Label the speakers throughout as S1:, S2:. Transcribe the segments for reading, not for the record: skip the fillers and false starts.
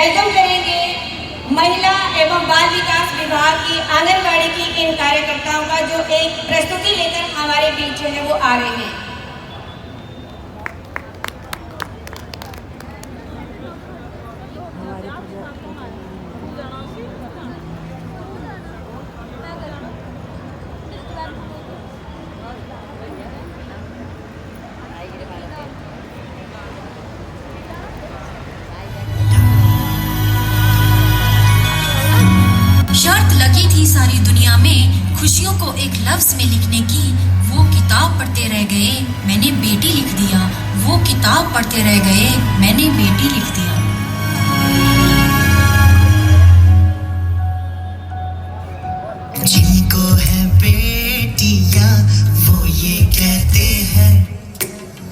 S1: Welcome करेंगे महिला एवं बाल विकास विभाग की आंगनबाड़ी की इन कार्यकर्ताओं का जो एक प्रस्तुति लेकर हमारे बीच जो है वो आ रहे हैं।
S2: शर्त लगी थी सारी दुनिया में खुशियों को एक लफ्ज में लिखने की, वो किताब पढ़ते रह गए मैंने बेटी लिख दिया, वो किताब पढ़ते रह गए मैंने बेटी लिख दिया।
S3: जिनको है बेटियां वो ये कहते हैं,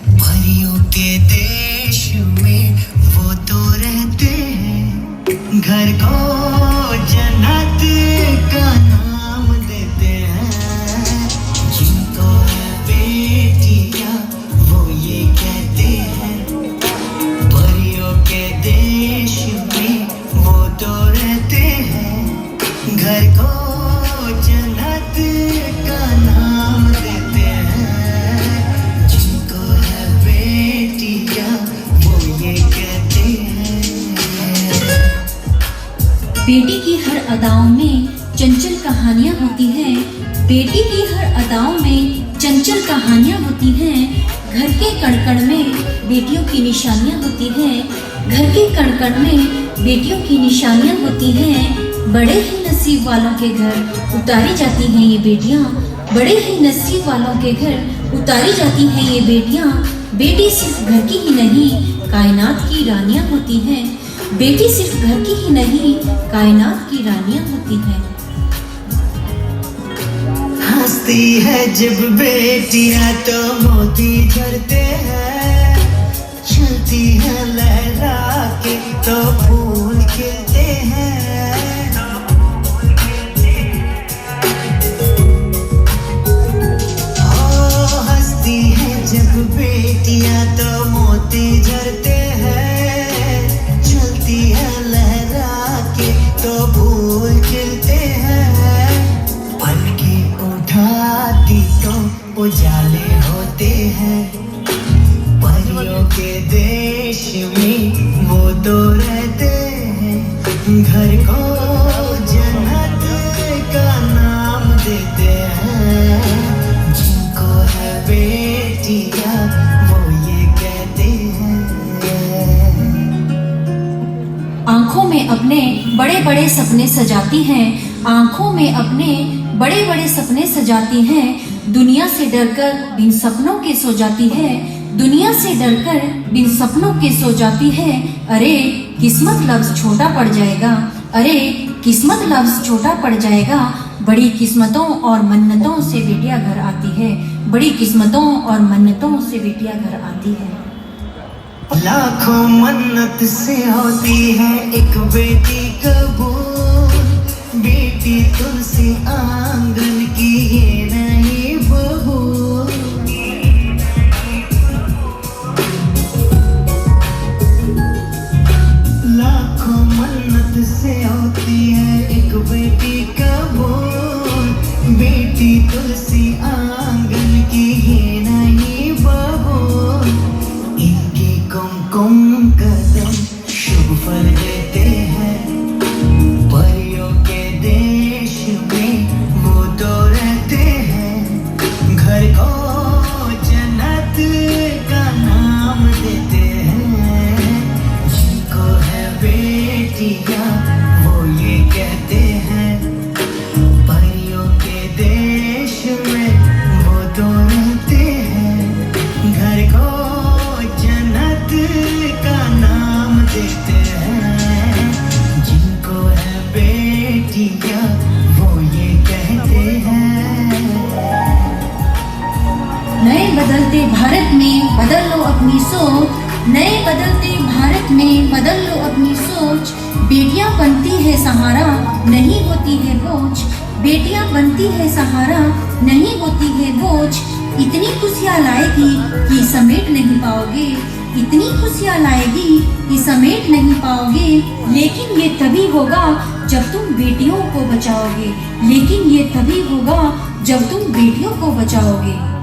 S3: परियों के देश में वो तो रहते हैं, घर को जन्नत का नाम देते हैं। जिनको है बेटियां वो ये कहते हैं, परियों के देश में वो तो रहते हैं, घर को जन्नत का नाम देते हैं। जिनको है बेटियां वो ये कहते हैं।
S2: बेटी की हर अदाओं में चंचल कहानियां होती हैं, बेटी की हर अदाओं में चंचल कहानियां होती हैं। घर के कण-कण में बेटियों की निशानियां होती हैं, घर के कण-कण में बेटियों की निशानियां होती हैं। बड़े ही नसीब वालों के घर उतारी जाती हैं ये बेटियां, बड़े ही नसीब वालों के घर उतारी जाती हैं ये बेटियां। बेटी सिर्फ घर की ही नहीं कायनात की रानियां होती हैं, बेटी सिर्फ घर की ही नहीं कायनात की रानियां होती हैं।
S3: हंसती है जब बेटियां तो मोती झरते हैं, चलती है लहरा के तो फूल खिलते हैं। ओ हंसती है जब बेटियां तो मोती झरते हैं, चलती है लहरा के तो फूल खिलते हैं। पलके उठाती तो उजाले होते हैं, परियों के देश में वो तो रहते हैं, घर को जन्नत का नाम देते हैं। जिनको है बेटियां वो ये कहते हैं।
S2: आंखों में अपने बड़े बड़े सपने सजाती हैं, आंखों में अपने बड़े बड़े सपने सजाती हैं। दुनिया से डरकर बिन सपनों के सो जाती है, दुनिया से डरकर बिन सपनों के सो जाती है। अरे किस्मत लफ्ज छोटा पड़ जाएगा, अरे किस्मत लफ्ज छोटा पड़ जाएगा। बड़ी किस्मतों और मन्नतों से बेटियां घर आती है, बड़ी किस्मतों और मन्नतों से बेटियां घर आती है।
S3: लाखों मन्नत से होती है एक बेटी कबूल, बेटी तुलसी आंगन की ये नई बहू। लाखों मन्नत से होती है एक बेटी कबूल, बेटी तुलसी आंगन की ये नई बहू। इनके कुमकुम कदम शुभ फल देते हैं, परियों के देश में वो तो रहते हैं, घर को जन्नत का नाम देते हैं। जिनको है बेटियां वो ये कहते हैं, परियों के देश में वो तो रहते हैं, घर को जन्नत का नाम देते हैं। जिनको है बेटियां वो ये कहते हैं।
S2: नए बदलते भारत में बदल लो अपनी सोच, नए बदलते भारत में बदल लो अपनी सोच। बेटियां बनती है सहारा नहीं होती है बोझ, बेटियां बनती है सहारा नहीं होती है बोझ। इतनी खुशियाँ लाएगी कि समेट नहीं पाओगे, इतनी खुशियाँ लाएगी कि समेट नहीं पाओगे। लेकिन ये तभी होगा जब तुम बेटियों को बचाओगे। लेकिन ये तभी होगा जब तुम बेटियों को बचाओगे।